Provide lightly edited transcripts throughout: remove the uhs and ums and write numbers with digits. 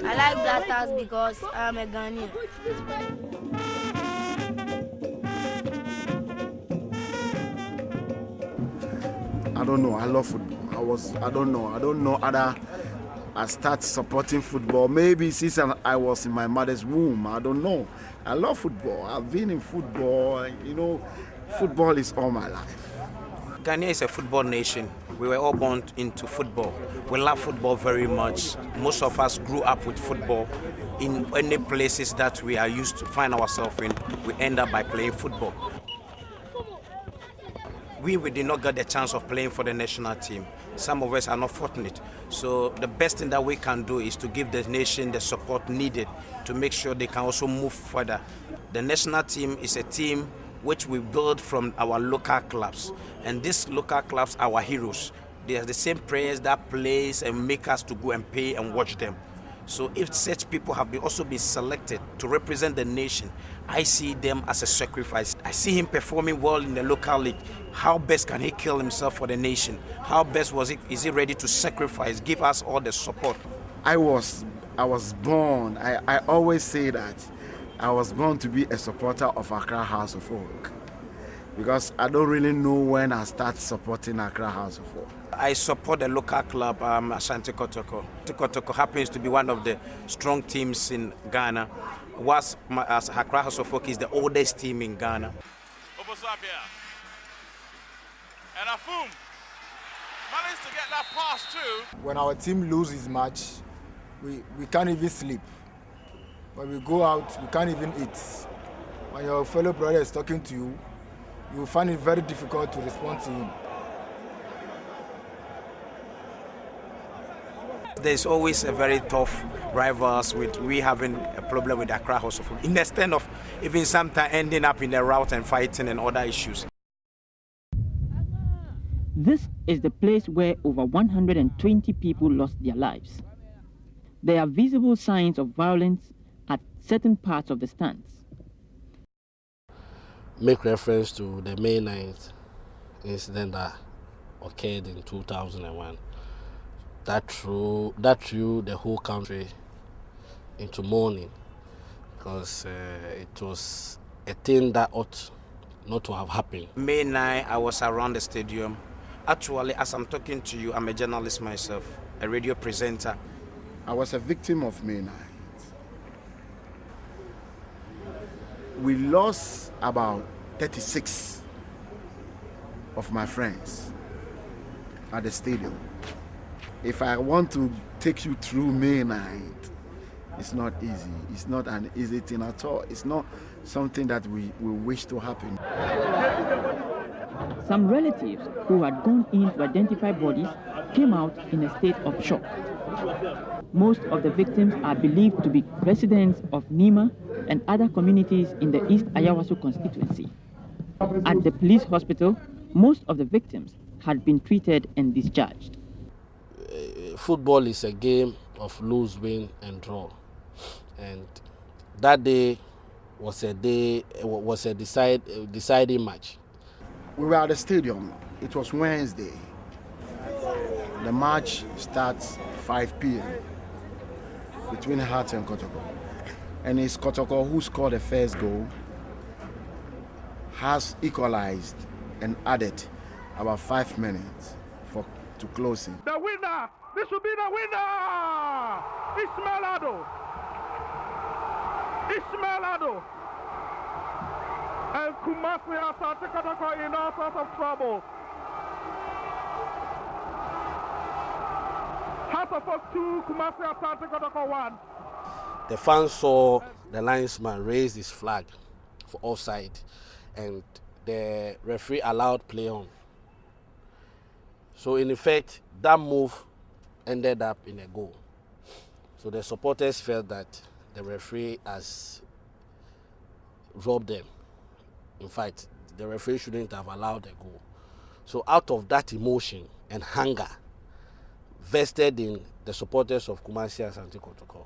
I like Black Stars because I'm a Ghanaian. I don't know. I love football. I don't know other. I start supporting football. Maybe since I was in my mother's womb. I don't know. I love football. I've been in football. Football is all my life. Ghana is a football nation. We were all born into football. We love football very much. Most of us grew up with football. In any places that we are used to find ourselves in, we end up by playing football. We did not get the chance of playing for the national team. Some of us are not fortunate. So the best thing that we can do is to give the nation the support needed to make sure they can also move further. The national team is a team which we build from our local clubs. And these local clubs are our heroes. They are the same players that plays and make us to go and pay and watch them. So if such people have also been selected to represent the nation, I see them as a sacrifice. I see him performing well in the local league. How best can he kill himself for the nation? How best is he ready to sacrifice, give us all the support? I was born, I always say that I was born to be a supporter of Accra House of Oak, because I don't really know when I start supporting Accra House of Oak. I support the local club, Ashanti Kotoko. Kotoko happens to be one of the strong teams in Ghana. Accra House of Oak is the oldest team in Ghana. And Afum managed to get that pass too. When our team loses match, we can't even sleep. When we go out, we can't even eat. When your fellow brother is talking to you, you find it very difficult to respond to him. There's always a very tough rivals with we having a problem with Accra House of Oak, in the extent of even sometimes ending up in the route and fighting and other issues. This is the place where over 120 people lost their lives. There are visible signs of violence at certain parts of the stands. Make reference to the May 9th incident that occurred in 2001. That threw the whole country into mourning, because it was a thing that ought not to have happened. May 9, I was around the stadium. Actually, as I'm talking to you, I'm a journalist myself, a radio presenter. I was a victim of May 9th. We lost about 36 of my friends at the stadium. If I want to take you through May 9th, it's not easy. It's not an easy thing at all. It's not something that we wish to happen. Some relatives who had gone in to identify bodies came out in a state of shock. Most of the victims are believed to be residents of Nima and other communities in the East Ayawaso constituency. At the police hospital, most of the victims had been treated and discharged. Football is a game of lose, win, and draw. And that day was a deciding match. We were at the stadium. It was Wednesday. The match starts 5 p.m. between Hearts and Kotoko. And it's Kotoko who scored the first goal, has equalized and added about 5 minutes to closing. The winner! This will be the winner! Ismail Ado! And Kumasi Asante Kotoko in all sorts of trouble. House of Oak 2, Kumasi Asante Kotoko 1. The fans saw the linesman raise his flag for offside, and the referee allowed play on. So in effect, that move ended up in a goal. So the supporters felt that the referee has robbed them. In fact, the referee shouldn't have allowed a goal. So out of that emotion and hunger vested in the supporters of Kumasi Asante Kotoko,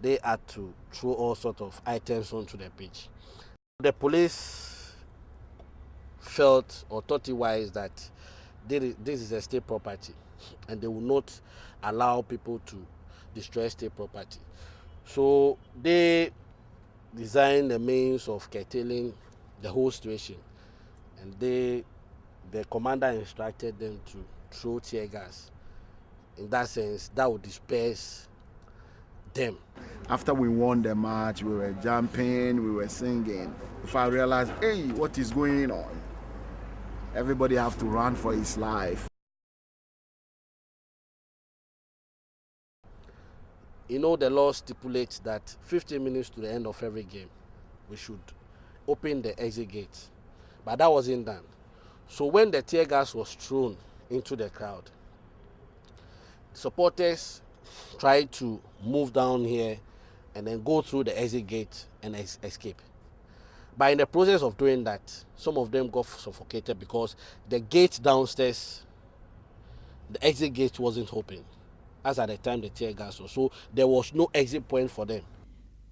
they had to throw all sorts of items onto the pitch. The police felt or thought it wise that this is a state property and they will not allow people destroy state property. So they designed a means of curtailing the whole situation, and the commander instructed them to throw tear gas. In that sense, that would disperse them. After we won the match, we were jumping, we were singing. If I realized, hey, what is going on? Everybody have to run for his life. You know, the law stipulates that 15 minutes to the end of every game, we should open the exit gate. But that wasn't done. So when the tear gas was thrown into the crowd, supporters tried to move down here and then go through the exit gate and escape. But in the process of doing that, some of them got suffocated because the gate downstairs, the exit gate wasn't open, as at the time the tear gas was. So there was no exit point for them.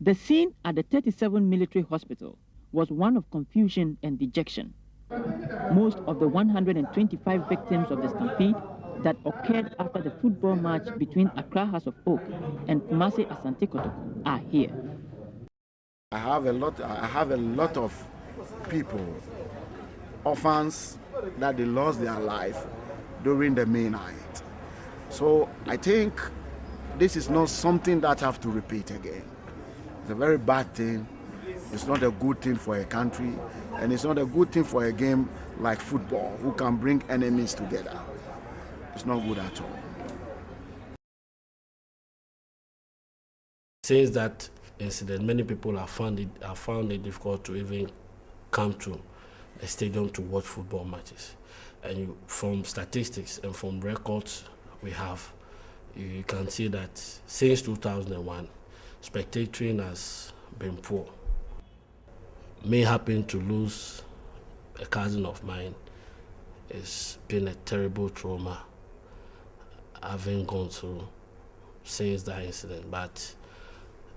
The scene at the 37 military hospital was one of confusion and dejection. Most of the 125 victims of the stampede that occurred after the football match between Accra House of Oak and Kumasi Asante Kotoko are here. I have a lot of people, orphans, that they lost their life during the May night. So I think this is not something that I have to repeat again. It's a very bad thing. It's not a good thing for a country, and it's not a good thing for a game like football, who can bring enemies together. It's not good at all. Since that incident, many people have found it difficult to even come to the stadium to watch football matches. And from statistics and from records we have, you can see that since 2001, spectating has been poor. May happen to lose a cousin of mine. It's been a terrible trauma having gone through since that incident, but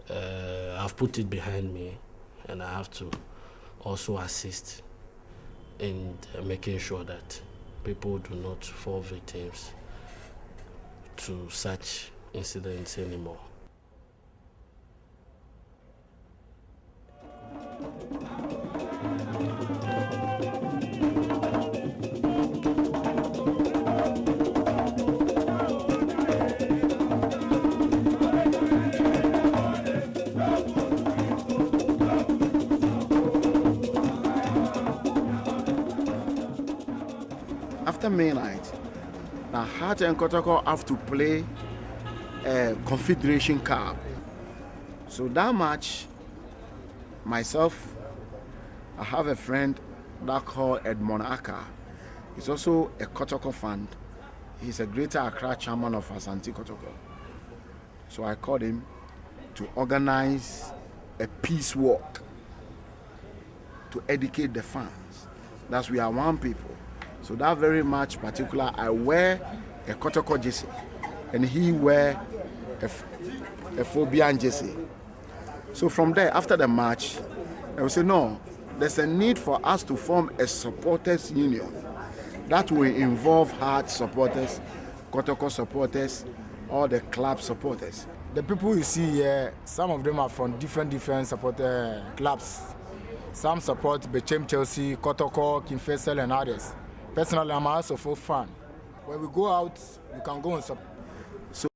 I've put it behind me, and I have to also assist in making sure that people do not fall victims to such incidents anymore. After midnight, now Heart and Kotoko have to play a Confederation Cup. So that match, myself, I have a friend that called Edmond Aka. He's also a Kotoko fan. He's a Greater Accra chairman of Asante Kotoko. So I called him to organize a peace walk to educate the fans. That's we are one people. So that very match particular, I wear a Kotoko jersey and he wear a Phobian jersey. So from there, after the match, I would say, no, there's a need for us to form a supporters union that will involve Heart supporters, Kotoko supporters, all the club supporters. The people you see here, some of them are from different supporter clubs. Some support Bechem Chelsea, Kotoko, King Faisal and others. Personally, I'm also a fan. When we go out, we can go and support